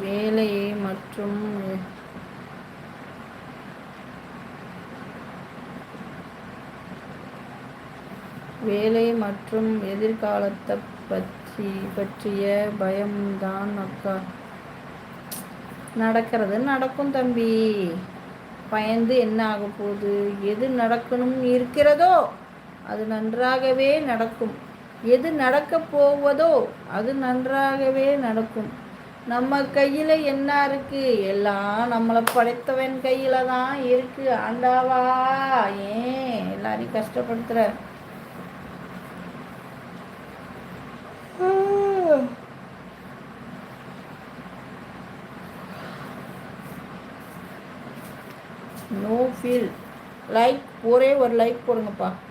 வேலை மற்றும் வேலை மற்றும் எதிர்காலத்தை பற்றிய பயம்தான் அக்கா. நடக்கிறது நடக்கும் தம்பி. பயந்து என்ன ஆக போகுது? எது நடக்கணும் இருக்கிறதோ அது நன்றாகவே நடக்கும். எது நடக்கப் போவதோ அது நன்றாகவே நடக்கும். நம்ம கையில் என்ன இருக்கு? எல்லாம் நம்மளை படைத்தவன் கையில் தான் இருக்கு. ஆண்டாவா, ஏன் எல்லாரையும் கஷ்டப்படுத்துற? No feel like. ஒரே ஒரு லைக் போடுங்கப்பா.